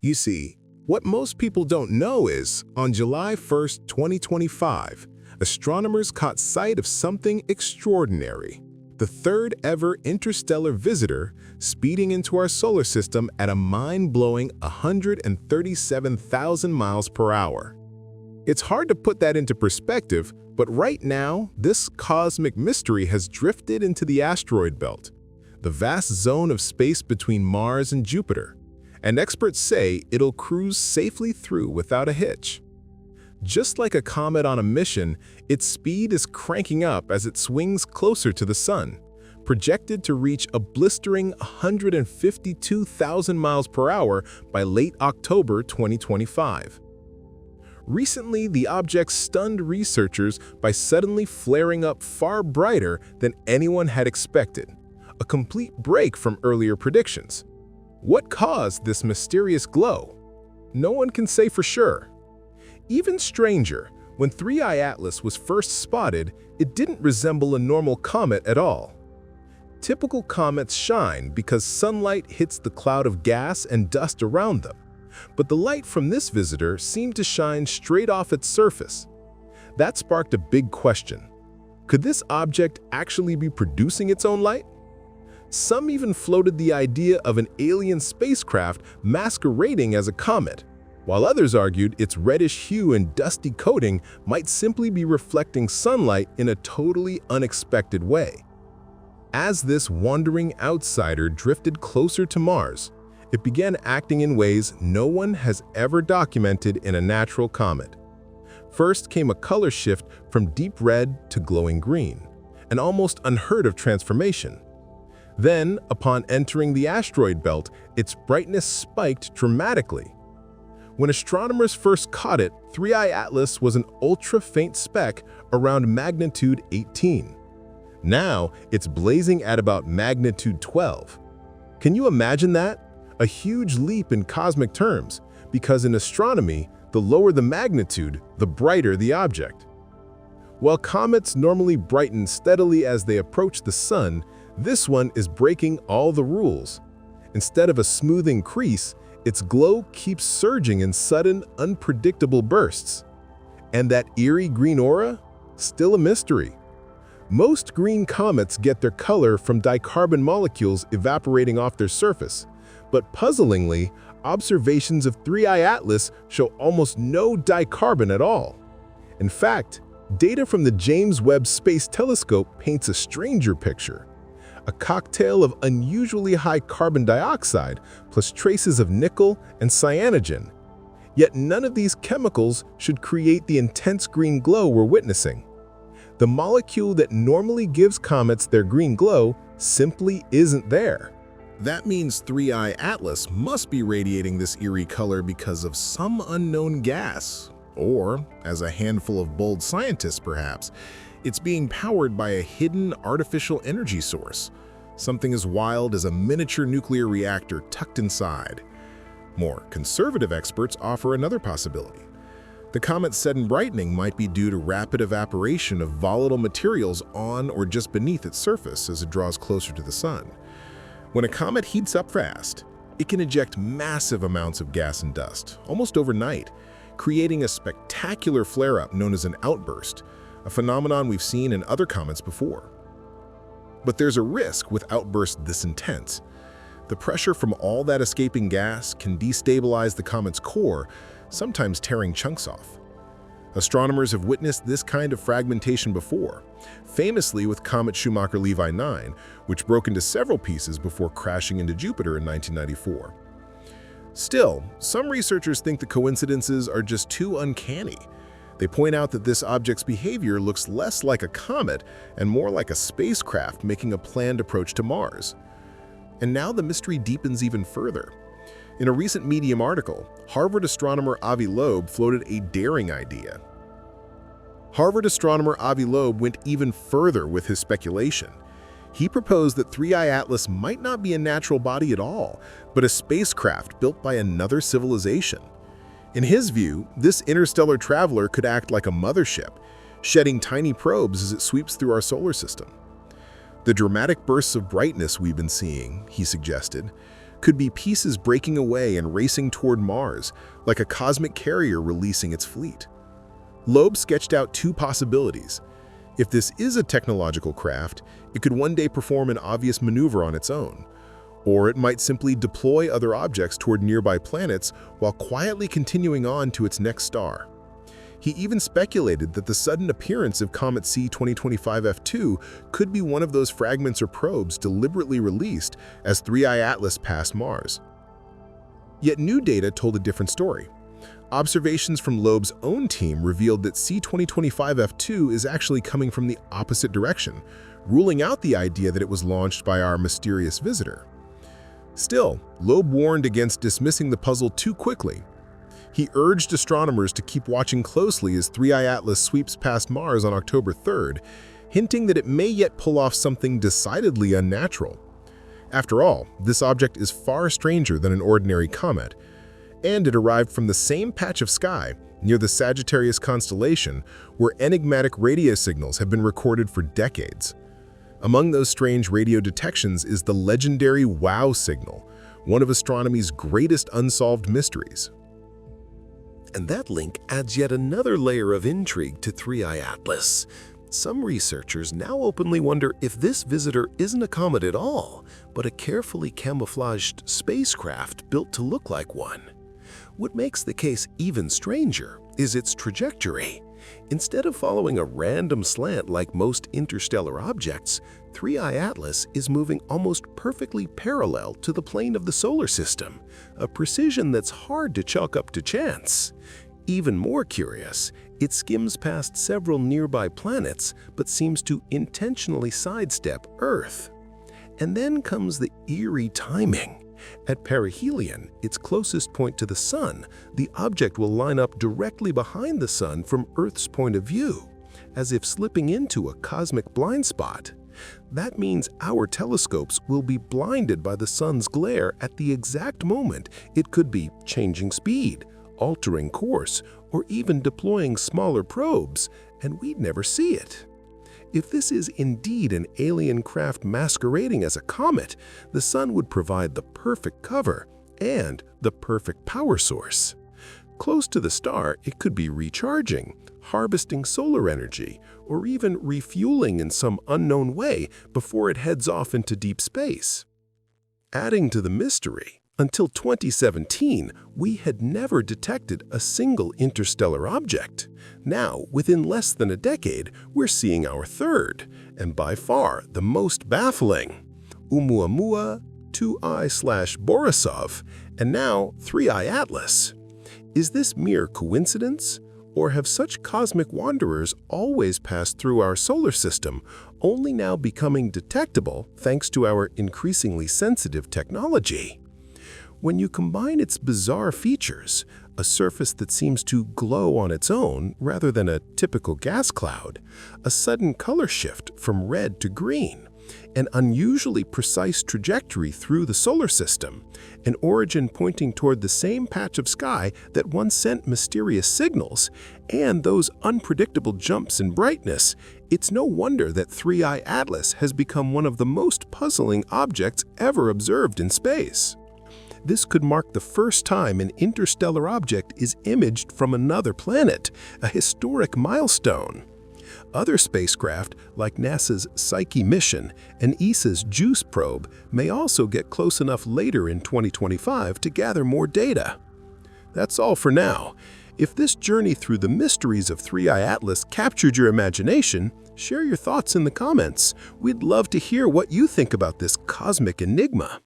You see, what most people don't know is, on July 1st, 2025, astronomers caught sight of something extraordinary. The third ever interstellar visitor speeding into our solar system at a mind-blowing 137,000 miles per hour. It's hard to put that into perspective, but right now, this cosmic mystery has drifted into the asteroid belt, the vast zone of space between Mars and Jupiter, and experts say it'll cruise safely through without a hitch. Just like a comet on a mission, its speed is cranking up as it swings closer to the Sun, projected to reach a blistering 152,000 miles per hour by late October 2025. Recently, the object stunned researchers by suddenly flaring up far brighter than anyone had expected, a complete break from earlier predictions. What caused this mysterious glow? No one can say for sure. Even stranger, when 3I Atlas was first spotted, it didn't resemble a normal comet at all. Typical comets shine because sunlight hits the cloud of gas and dust around them, but the light from this visitor seemed to shine straight off its surface. That sparked a big question. Could this object actually be producing its own light? Some even floated the idea of an alien spacecraft masquerading as a comet, while others argued its reddish hue and dusty coating might simply be reflecting sunlight in a totally unexpected way. As this wandering outsider drifted closer to Mars, it began acting in ways no one has ever documented in a natural comet. First came a color shift from deep red to glowing green, an almost unheard-of transformation. Then, upon entering the asteroid belt, its brightness spiked dramatically. When astronomers first caught it, 3I Atlas was an ultra-faint speck around magnitude 18. Now, it's blazing at about magnitude 12. Can you imagine that? A huge leap in cosmic terms, because in astronomy, the lower the magnitude, the brighter the object. While comets normally brighten steadily as they approach the Sun, this one is breaking all the rules. Instead of a smoothing crease, its glow keeps surging in sudden, unpredictable bursts. And that eerie green aura? Still a mystery. Most green comets get their color from dicarbon molecules evaporating off their surface, but puzzlingly, observations of 3I Atlas show almost no dicarbon at all. In fact, data from the James Webb Space Telescope paints a stranger picture. A cocktail of unusually high carbon dioxide plus traces of nickel and cyanogen. Yet none of these chemicals should create the intense green glow we're witnessing. The molecule that normally gives comets their green glow simply isn't there. That means 3I Atlas must be radiating this eerie color because of some unknown gas, or, as a handful of bold scientists perhaps, it's being powered by a hidden artificial energy source, something as wild as a miniature nuclear reactor tucked inside. More conservative experts offer another possibility. The comet's sudden brightening might be due to rapid evaporation of volatile materials on or just beneath its surface as it draws closer to the Sun. When a comet heats up fast, it can eject massive amounts of gas and dust, almost overnight, creating a spectacular flare-up known as an outburst, a phenomenon we've seen in other comets before. But there's a risk with outbursts this intense. The pressure from all that escaping gas can destabilize the comet's core, sometimes tearing chunks off. Astronomers have witnessed this kind of fragmentation before, famously with comet Schumacher-Levy 9, which broke into several pieces before crashing into Jupiter in 1994. Still, some researchers think the coincidences are just too uncanny. They point out that this object's behavior looks less like a comet and more like a spacecraft making a planned approach to Mars. And now the mystery deepens even further. In a recent Medium article, Harvard astronomer Avi Loeb floated a daring idea. Harvard astronomer Avi Loeb went even further with his speculation. He proposed that 3I Atlas might not be a natural body at all, but a spacecraft built by another civilization. In his view, this interstellar traveler could act like a mothership, shedding tiny probes as it sweeps through our solar system. The dramatic bursts of brightness we've been seeing, he suggested, could be pieces breaking away and racing toward Mars, like a cosmic carrier releasing its fleet. Loeb sketched out two possibilities. If this is a technological craft, it could one day perform an obvious maneuver on its own, or it might simply deploy other objects toward nearby planets while quietly continuing on to its next star. He even speculated that the sudden appearance of Comet C 2025F2 could be one of those fragments or probes deliberately released as 3I Atlas passed Mars. Yet new data told a different story. Observations from Loeb's own team revealed that C 2025F2 is actually coming from the opposite direction, ruling out the idea that it was launched by our mysterious visitor. Still, Loeb warned against dismissing the puzzle too quickly. He urged astronomers to keep watching closely as 3I Atlas sweeps past Mars on October 3rd, hinting that it may yet pull off something decidedly unnatural. After all, this object is far stranger than an ordinary comet, and it arrived from the same patch of sky near the Sagittarius constellation where enigmatic radio signals have been recorded for decades. Among those strange radio detections is the legendary WOW signal, one of astronomy's greatest unsolved mysteries. And that link adds yet another layer of intrigue to 3I Atlas. Some researchers now openly wonder if this visitor isn't a comet at all, but a carefully camouflaged spacecraft built to look like one. What makes the case even stranger is its trajectory. Instead of following a random slant like most interstellar objects, 3I Atlas is moving almost perfectly parallel to the plane of the solar system, a precision that's hard to chalk up to chance. Even more curious, it skims past several nearby planets but seems to intentionally sidestep Earth. And then comes the eerie timing. At perihelion, its closest point to the Sun, the object will line up directly behind the Sun from Earth's point of view, as if slipping into a cosmic blind spot. That means our telescopes will be blinded by the Sun's glare at the exact moment it could be changing speed, altering course, or even deploying smaller probes, and we'd never see it. If this is indeed an alien craft masquerading as a comet, the Sun would provide the perfect cover and the perfect power source. Close to the star, it could be recharging, harvesting solar energy, or even refueling in some unknown way before it heads off into deep space. Adding to the mystery, until 2017, we had never detected a single interstellar object. Now, within less than a decade, we're seeing our third, and by far the most baffling. Oumuamua, 2I/Borisov, and now 3I Atlas. Is this mere coincidence? Or have such cosmic wanderers always passed through our solar system, only now becoming detectable thanks to our increasingly sensitive technology? When you combine its bizarre features, a surface that seems to glow on its own rather than a typical gas cloud, a sudden color shift from red to green, an unusually precise trajectory through the solar system, an origin pointing toward the same patch of sky that once sent mysterious signals, and those unpredictable jumps in brightness, it's no wonder that 3I Atlas has become one of the most puzzling objects ever observed in space. This could mark the first time an interstellar object is imaged from another planet, a historic milestone. Other spacecraft, like NASA's Psyche mission and ESA's JUICE probe, may also get close enough later in 2025 to gather more data. That's all for now. If this journey through the mysteries of 3I Atlas captured your imagination, share your thoughts in the comments. We'd love to hear what you think about this cosmic enigma.